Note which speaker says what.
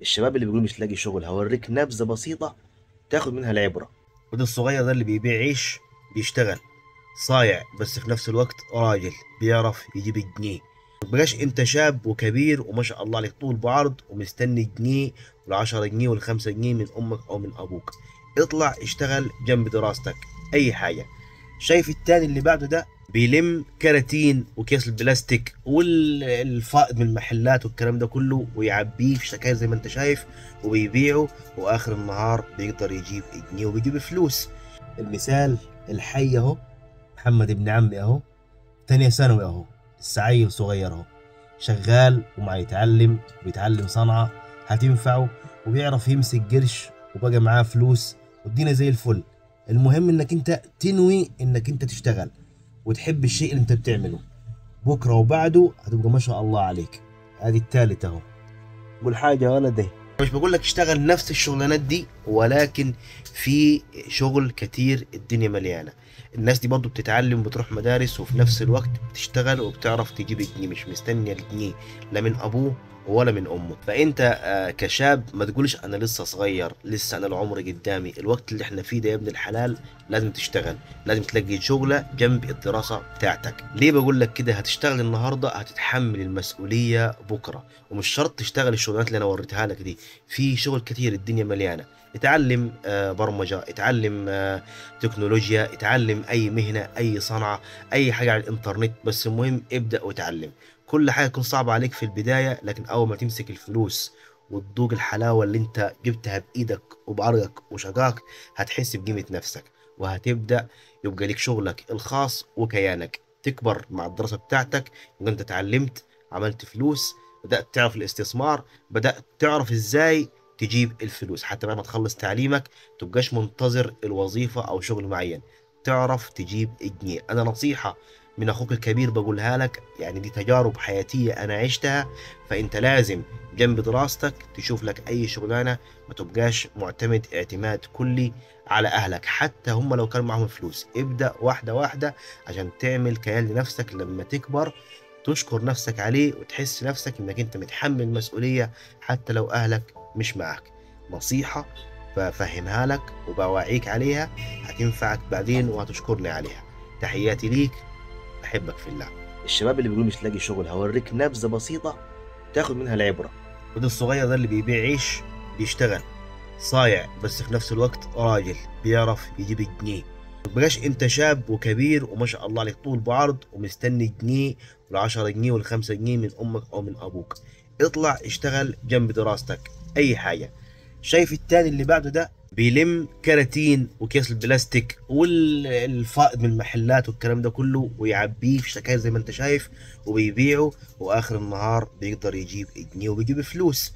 Speaker 1: الشباب اللي بيقول مش لاقي شغل هوريك نبذة بسيطة تاخد منها العبرة. وده الصغير ده اللي بيبيع عيش، بيشتغل صايع بس في نفس الوقت راجل بيعرف يجيب الجنيه. مبقاش انت شاب وكبير وما شاء الله عليك طول بعرض ومستني جنيه والعشرة جنيه والخمسة جنيه من امك او من ابوك. اطلع اشتغل جنب دراستك اي حاجة. شايف التاني اللي بعده ده بيلم كراتين وكيس البلاستيك والفائض من المحلات والكلام ده كله ويعبيه في شكاير زي ما انت شايف وبيبيعه، واخر النهار بيقدر يجيب جنيه وبيجيب فلوس. المثال الحي اهو، محمد ابن عمي اهو، تانية ثانوي اهو، لسه عيل صغير اهو، شغال وما يتعلم، بيتعلم صنعة هتنفعه وبيعرف يمسك قرش وبقى معاه فلوس والدنيا زي الفل. المهم انك انت تنوي انك انت تشتغل وتحب الشيء اللي انت بتعمله، بكره وبعده هتبقى ما شاء الله عليك. ادي التالت اهو. قول حاجة يا ولدي. مش بقول لك اشتغل نفس الشغلانات دي، ولكن في شغل كتير الدنيا مليانة. الناس دي برضو بتتعلم وبتروح مدارس وفي نفس الوقت بتشتغل وبتعرف تجيب الجنيه، مش مستنية الجنيه لا من أبوه ولا من أمه. فأنت كشاب ما تقولش أنا لسه صغير، لسه أنا العمر قدامي. الوقت اللي احنا فيه ده يا ابن الحلال لازم تشتغل، لازم تلاقي شغلة جنب الدراسة بتاعتك. ليه بقول لك كده؟ هتشتغل النهاردة هتتحمل المسؤولية بكرة. ومش شرط تشتغل الشغلانات اللي أنا وريتها لك دي، في شغل كتير الدنيا مليانة. اتعلم برمجة، اتعلم تكنولوجيا، اتعلم أي مهنة، أي صنعة، أي حاجة على الإنترنت. بس المهم ابدأ واتعلم. كل حاجة تكون صعبة عليك في البداية، لكن أول ما تمسك الفلوس وتذوق الحلاوة اللي انت جبتها بإيدك وبعرقك وشقاك، هتحس بقيمة نفسك وهتبدأ يبقى لك شغلك الخاص وكيانك. تكبر مع الدراسة بتاعتك يبقى انت اتعلمت، عملت فلوس، بدأت تعرف الاستثمار، بدأت تعرف ازاي تجيب الفلوس. حتى بعد ما تخلص تعليمك تبقاش منتظر الوظيفة او شغل معين، تعرف تجيب الجنيه. انا نصيحة من اخوك الكبير بقولها لك، يعني دي تجارب حياتية انا عشتها. فانت لازم جنب دراستك تشوف لك اي شغلانة، ما تبقاش معتمد اعتماد كلي على اهلك. حتى هم لو كان معهم فلوس ابدأ واحدة واحدة عشان تعمل كيان لنفسك لما تكبر، تشكر نفسك عليه وتحس نفسك انك انت متحمل مسؤولية حتى لو اهلك مش معك. نصيحة بفهمها لك وبوعيك عليها، هتنفعك بعدين وهتشكرني عليها. تحياتي ليك، بحبك في الله. الشباب اللي بيقول مش لاقي شغل هوريك نبذة بسيطة تاخد منها العبرة. وده الصغير ده اللي بيبيع عيش، بيشتغل صايع بس في نفس الوقت راجل بيعرف يجيب الجنيه. مبقاش انت شاب وكبير وما شاء الله عليك طول بعرض ومستني جنيه والعشرة جنيه والخمسة جنيه من امك او من ابوك. اطلع اشتغل جنب دراستك اي حاجة. شايف التاني اللي بعده ده بيلم كراتين وكيس البلاستيك والفائض من المحلات والكلام ده كله ويعبيه في شكاير زي ما انت شايف وبيبيعه، واخر النهار بيقدر يجيب جنيه وبيجيب فلوس.